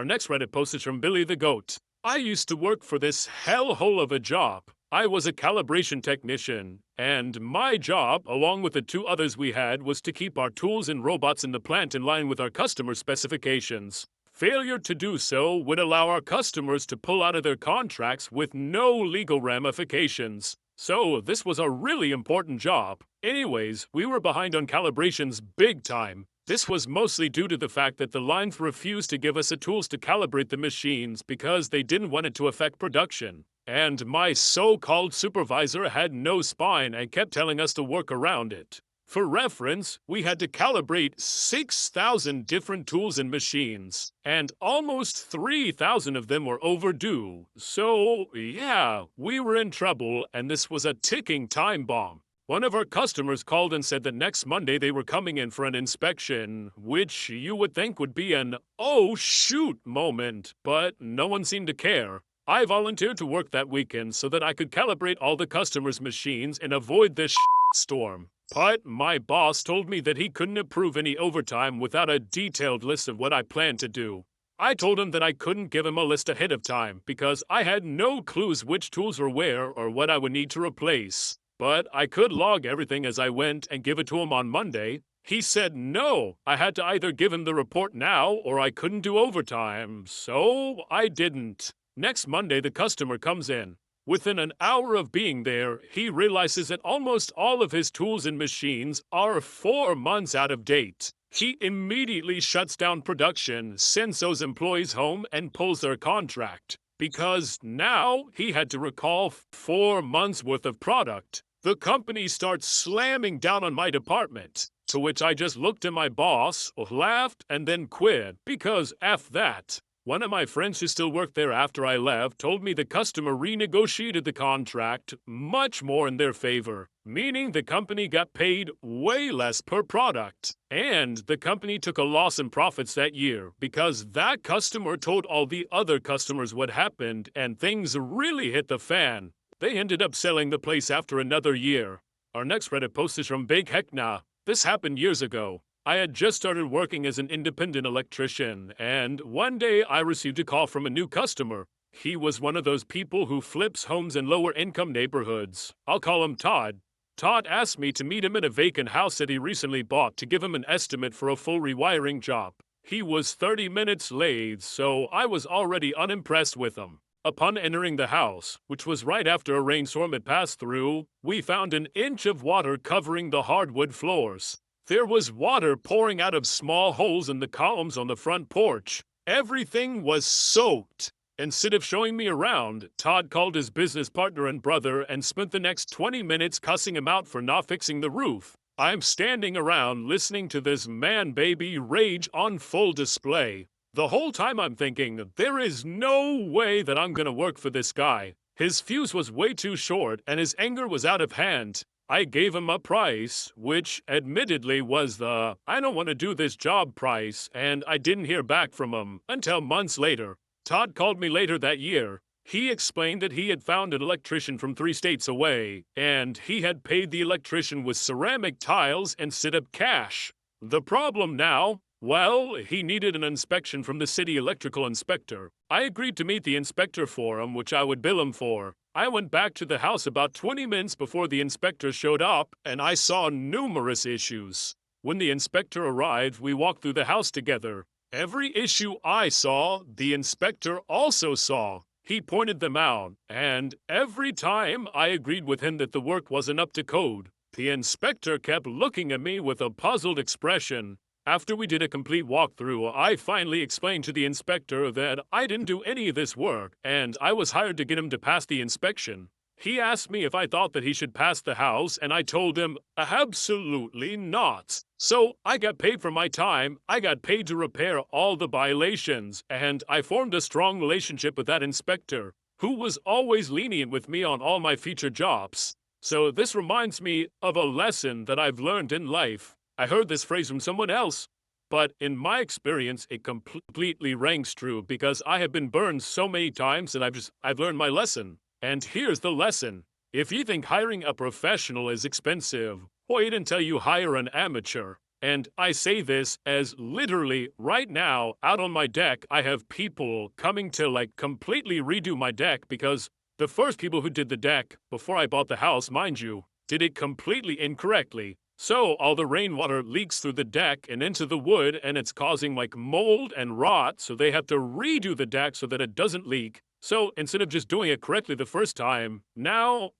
Our next Reddit post is from Billy the Goat. I used to work for this hellhole of a job. I was a calibration technician, and my job, along with the two others we had, was to keep our tools and robots in the plant in line with our customer specifications. Failure to do so would allow our customers to pull out of their contracts with no legal ramifications. So this was a really important job. Anyways, we were behind on calibrations big time. This was mostly due to the fact that the lines refused to give us the tools to calibrate the machines because they didn't want it to affect production. And my so-called supervisor had no spine and kept telling us to work around it. For reference, we had to calibrate 6,000 different tools and machines, and almost 3,000 of them were overdue. So, yeah, we were in trouble, and this was a ticking time bomb. One of our customers called and said that next Monday they were coming in for an inspection, which you would think would be an "oh shoot" moment, but no one seemed to care. I volunteered to work that weekend so that I could calibrate all the customers' machines and avoid this storm. But my boss told me that he couldn't approve any overtime without a detailed list of what I planned to do. I told him that I couldn't give him a list ahead of time because I had no clues which tools were where or what I would need to replace. But I could log everything as I went and give it to him on Monday. He said no, I had to either give him the report now or I couldn't do overtime, so I didn't. Next Monday, the customer comes in. Within an hour of being there, he realizes that almost all of his tools and machines are 4 months out of date. He immediately shuts down production, sends those employees home, and pulls their contract. Because now he had to recall 4 months worth of product. The company starts slamming down on my department, to which I just looked at my boss, laughed, and then quit, because F that. One of my friends who still worked there after I left told me the customer renegotiated the contract much more in their favor, meaning the company got paid way less per product. And the company took a loss in profits that year because that customer told all the other customers what happened and things really hit the fan. They ended up selling the place after another year. Our next Reddit post is from Big Heckna. This happened years ago. I had just started working as an independent electrician, and one day I received a call from a new customer. He was one of those people who flips homes in lower-income neighborhoods. I'll call him Todd. Todd asked me to meet him in a vacant house that he recently bought to give him an estimate for a full rewiring job. He was 30 minutes late, so I was already unimpressed with him. Upon entering the house, which was right after a rainstorm had passed through, we found an inch of water covering the hardwood floors. There was water pouring out of small holes in the columns on the front porch. Everything was soaked. Instead of showing me around, Todd called his business partner and brother and spent the next 20 minutes cussing him out for not fixing the roof. I'm standing around listening to this man-baby rage on full display. The whole time I'm thinking, there is no way that I'm gonna work for this guy. His fuse was way too short and his anger was out of hand. I gave him a price, which admittedly was the "I don't want to do this job" price, and I didn't hear back from him until months later. Todd called me later that year. He explained that he had found an electrician from 3 states away, and he had paid the electrician with ceramic tiles instead of cash. The problem now? Well, he needed an inspection from the city electrical inspector. I agreed to meet the inspector for him, which I would bill him for. I went back to the house about 20 minutes before the inspector showed up, and I saw numerous issues. When the inspector arrived, we walked through the house together. Every issue I saw, the inspector also saw. He pointed them out, and every time I agreed with him that the work wasn't up to code. The inspector kept looking at me with a puzzled expression. After we did a complete walkthrough, I finally explained to the inspector that I didn't do any of this work, and I was hired to get him to pass the inspection. He asked me if I thought that he should pass the house, and I told him, absolutely not. So I got paid for my time, I got paid to repair all the violations, and I formed a strong relationship with that inspector, who was always lenient with me on all my future jobs. So this reminds me of a lesson that I've learned in life. I heard this phrase from someone else, but in my experience, it completely rings true because I have been burned so many times and I've learned my lesson. And here's the lesson. If you think hiring a professional is expensive, wait until you hire an amateur. And I say this as literally right now, out on my deck, I have people coming to like completely redo my deck because the first people who did the deck, before I bought the house, mind you, did it completely incorrectly. So all the rainwater leaks through the deck and into the wood, and it's causing like mold and rot, so they have to redo the deck so that it doesn't leak. So instead of just doing it correctly the first time, now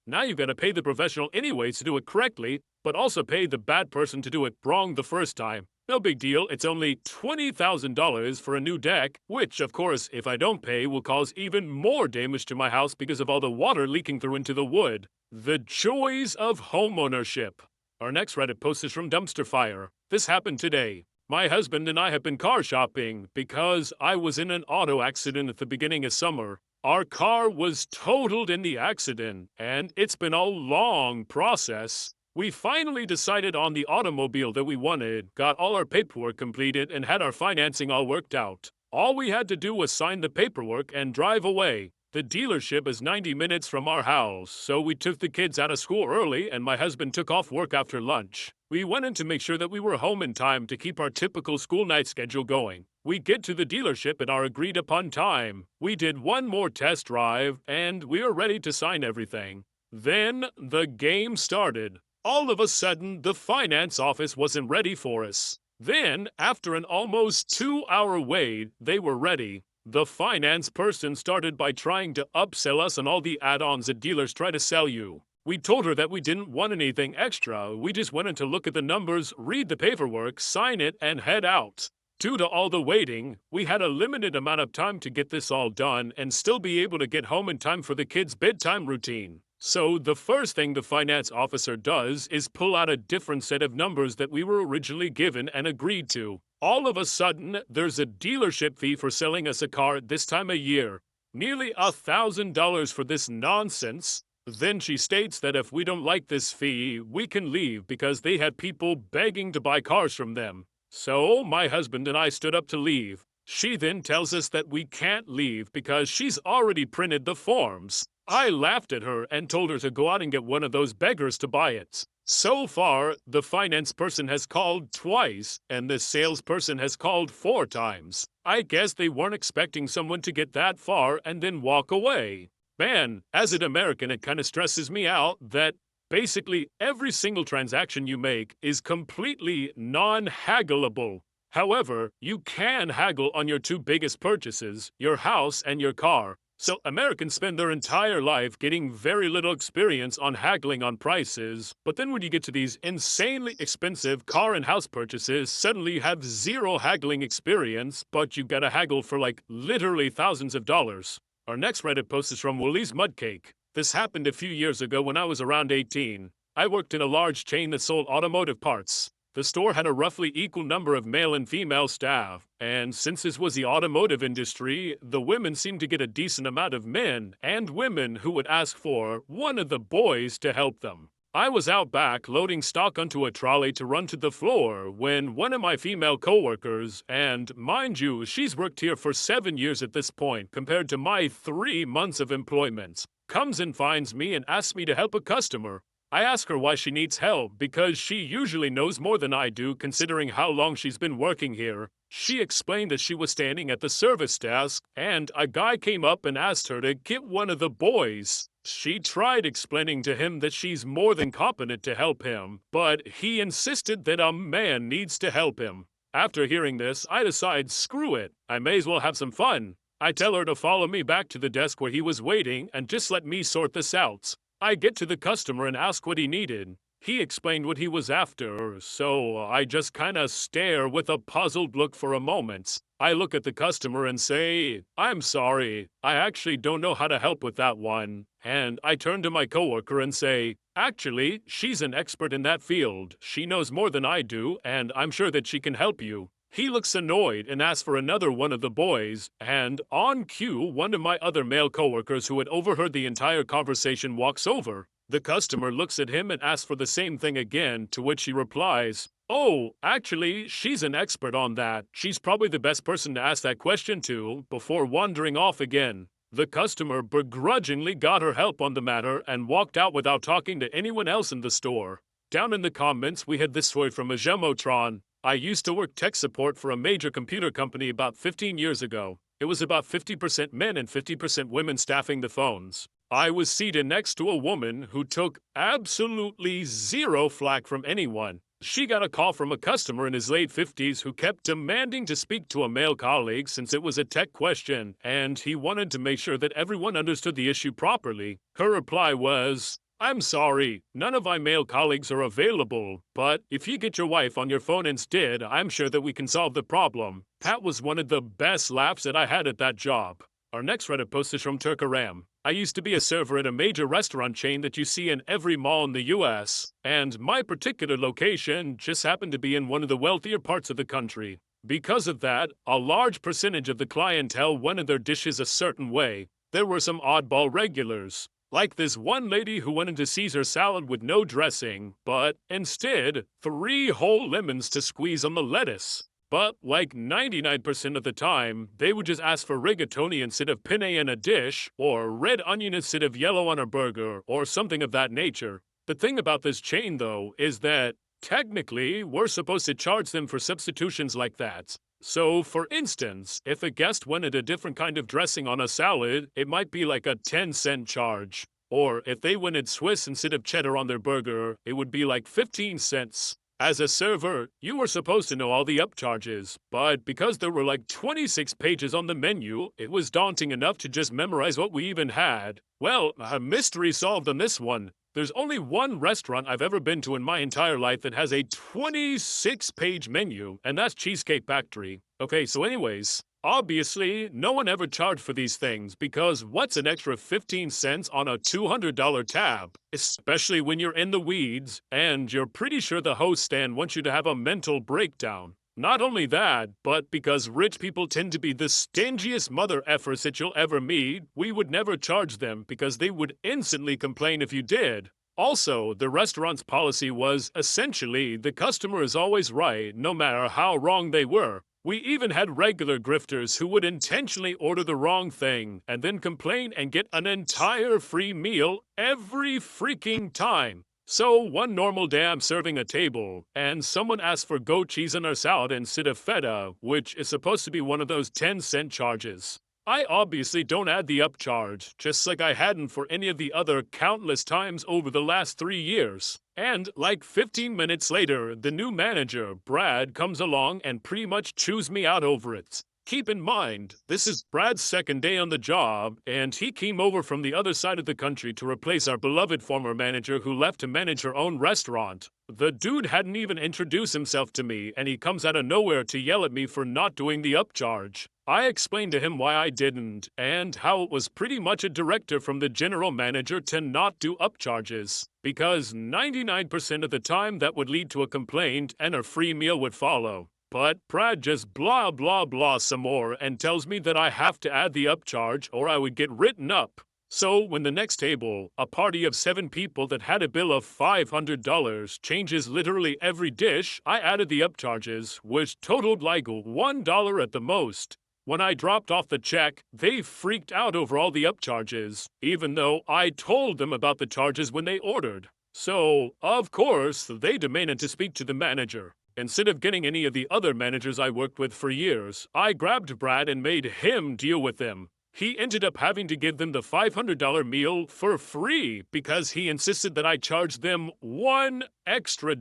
you've got to pay the professional anyways to do it correctly, but also pay the bad person to do it wrong the first time. No big deal, it's only $20,000 for a new deck, which, of course, if I don't pay, will cause even more damage to my house because of all the water leaking through into the wood. The joys of homeownership. Our next Reddit post is from Dumpster Fire. This happened today. My husband and I have been car shopping because I was in an auto accident at the beginning of summer. Our car was totaled in the accident, and it's been a long process. We finally decided on the automobile that we wanted, got all our paperwork completed, and had our financing all worked out. All we had to do was sign the paperwork and drive away. The dealership is 90 minutes from our house, so we took the kids out of school early and my husband took off work after lunch. We went in to make sure that we were home in time to keep our typical school night schedule going. We get to the dealership at our agreed upon time. We did one more test drive and we were ready to sign everything. Then the game started. All of a sudden, the finance office wasn't ready for us. Then, after an almost 2-hour wait, they were ready. The finance person started by trying to upsell us on all the add-ons that dealers try to sell you. We told her that we didn't want anything extra. We just wanted to look at the numbers, read the paperwork, sign it, and head out. Due to all the waiting, we had a limited amount of time to get this all done and still be able to get home in time for the kids' bedtime routine. So the first thing the finance officer does is pull out a different set of numbers that we were originally given and agreed to. All of a sudden, there's a dealership fee for selling us a car at this time of year. Nearly $1,000 for this nonsense. Then she states that if we don't like this fee, we can leave because they had people begging to buy cars from them. So my husband and I stood up to leave. She then tells us that we can't leave because she's already printed the forms. I laughed at her and told her to go out and get one of those beggars to buy it. So far, the finance person has called twice, and the salesperson has called 4 times. I guess they weren't expecting someone to get that far and then walk away. Man, as an American, it kind of stresses me out that basically every single transaction you make is completely non-haggleable. However, you can haggle on your 2 biggest purchases, your house and your car. So Americans spend their entire life getting very little experience on haggling on prices, but then when you get to these insanely expensive car and house purchases, suddenly you have 0 haggling experience, but you've got to haggle for like literally thousands of dollars. Our next Reddit post is from Willie's Mudcake. This happened a few years ago when I was around 18. I worked in a large chain that sold automotive parts. The store had a roughly equal number of male and female staff, and since this was the automotive industry, the women seemed to get a decent amount of men and women who would ask for one of the boys to help them. I was out back loading stock onto a trolley to run to the floor when one of my female coworkers, and mind you, she's worked here for 7 years at this point compared to my 3 months of employment, comes and finds me and asks me to help a customer. I ask her why she needs help because she usually knows more than I do considering how long she's been working here. She explained that she was standing at the service desk and a guy came up and asked her to get one of the boys. She tried explaining to him that she's more than competent to help him, but he insisted that a man needs to help him. After hearing this, I decide, screw it, I may as well have some fun. I tell her to follow me back to the desk where he was waiting and just let me sort this out. I get to the customer and ask what he needed. He explained what he was after, so I just kinda stare with a puzzled look for a moment. I look at the customer and say, I'm sorry, I actually don't know how to help with that one. And I turn to my coworker and say, actually, she's an expert in that field. She knows more than I do, and I'm sure that she can help you. He looks annoyed and asks for another one of the boys, and on cue, one of my other male coworkers who had overheard the entire conversation walks over. The customer looks at him and asks for the same thing again, to which he replies, oh, actually, she's an expert on that. She's probably the best person to ask that question to, before wandering off again. The customer begrudgingly got her help on the matter and walked out without talking to anyone else in the store. Down in the comments, we had this story from a Gemotron. I used to work tech support for a major computer company about 15 years ago. It was about 50% men and 50% women staffing the phones. I was seated next to a woman who took absolutely zero flack from anyone. She got a call from a customer in his late 50s who kept demanding to speak to a male colleague since it was a tech question, and he wanted to make sure that everyone understood the issue properly. Her reply was, "I'm sorry, none of my male colleagues are available, but if you get your wife on your phone instead, I'm sure that we can solve the problem." That was one of the best laughs that I had at that job. Our next Reddit post is from Turkaram. I used to be a server at a major restaurant chain that you see in every mall in the US, and my particular location just happened to be in one of the wealthier parts of the country. Because of that, a large percentage of the clientele wanted their dishes a certain way. There were some oddball regulars, like this one lady who wanted a Caesar salad with no dressing, but instead, 3 whole lemons to squeeze on the lettuce. But like 99% of the time, they would just ask for rigatoni instead of penne in a dish, or red onion instead of yellow on a burger, or something of that nature. The thing about this chain, though, is that technically, we're supposed to charge them for substitutions like that. So, for instance, if a guest wanted a different kind of dressing on a salad, it might be like a 10-cent charge. Or if they wanted Swiss instead of cheddar on their burger, it would be like 15 cents. As a server, you were supposed to know all the upcharges, but because there were like 26 pages on the menu, it was daunting enough to just memorize what we even had. Well, a mystery solved on this one. There's only one restaurant I've ever been to in my entire life that has a 26-page menu, and that's Cheesecake Factory. Okay, so anyways, obviously, no one ever charged for these things because what's an extra 15 cents on a $200 tab? Especially when you're in the weeds and you're pretty sure the host stand wants you to have a mental breakdown. Not only that, but because rich people tend to be the stingiest mother effers that you'll ever meet, we would never charge them because they would instantly complain if you did. Also, the restaurant's policy was essentially the customer is always right, no matter how wrong they were. We even had regular grifters who would intentionally order the wrong thing and then complain and get an entire free meal every freaking time. So one normal day I'm serving a table, and someone asked for goat cheese in our salad instead of feta, which is supposed to be one of those 10-cent charges. I obviously don't add the upcharge, just like I hadn't for any of the other countless times over the last 3 years. And like 15 minutes later, the new manager, Brad, comes along and pretty much chews me out over it. Keep in mind, this is Brad's second day on the job, and he came over from the other side of the country to replace our beloved former manager who left to manage her own restaurant. The dude hadn't even introduced himself to me, and he comes out of nowhere to yell at me for not doing the upcharge. I explained to him why I didn't, and how it was pretty much a directive from the general manager to not do upcharges, because 99% of the time that would lead to a complaint and a free meal would follow. But Brad just blah blah blah some more and tells me that I have to add the upcharge or I would get written up. So when the next table, a party of 7 people that had a bill of $500, changes literally every dish, I added the upcharges, which totaled like $1 at the most. When I dropped off the check, they freaked out over all the upcharges, even though I told them about the charges when they ordered. So, of course, they demanded to speak to the manager. Instead of getting any of the other managers I worked with for years, I grabbed Brad and made him deal with them. He ended up having to give them the $500 meal for free because he insisted that I charge them $1 extra.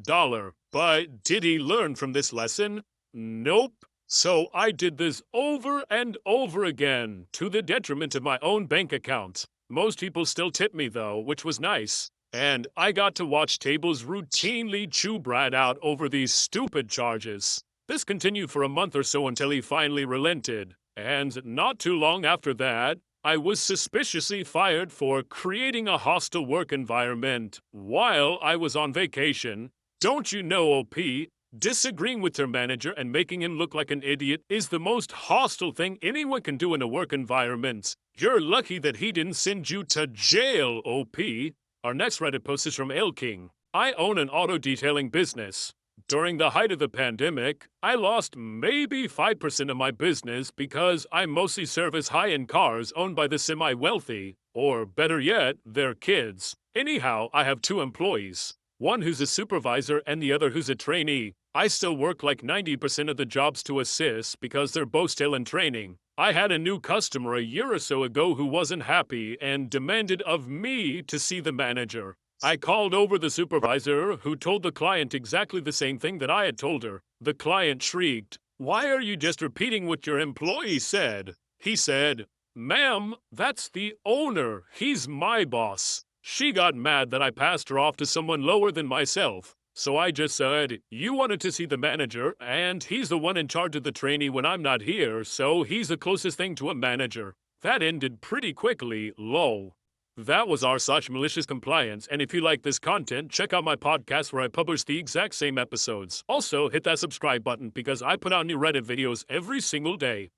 But did he learn from this lesson? Nope. So I did this over and over again, to the detriment of my own bank account. Most people still tip me though, which was nice. And I got to watch tables routinely chew Brad out over these stupid charges. This continued for a month or so until he finally relented. And not too long after that, I was suspiciously fired for creating a hostile work environment while I was on vacation. Don't you know, OP? Disagreeing with your manager and making him look like an idiot is the most hostile thing anyone can do in a work environment. You're lucky that he didn't send you to jail, OP. Our next Reddit post is from Ale King. I own an auto detailing business. During the height of the pandemic, I lost maybe 5% of my business because I mostly service high-end cars owned by the semi-wealthy, or better yet, their kids. Anyhow, I have 2 employees. one who's a supervisor and the other who's a trainee. I still work like 90% of the jobs to assist because they're both still in training. I had a new customer a year or so ago who wasn't happy and demanded of me to see the manager. I called over the supervisor, who told the client exactly the same thing that I had told her. The client shrieked, "Why are you just repeating what your employee said?" He said, "Ma'am, that's the owner. He's my boss." She got mad that I passed her off to someone lower than myself. So I just said, "You wanted to see the manager, and he's the one in charge of the trainee when I'm not here, so he's the closest thing to a manager." That ended pretty quickly, lol. That was r/malicious compliance, and if you like this content, check out my podcast where I publish the exact same episodes. Also, hit that subscribe button because I put out new Reddit videos every single day.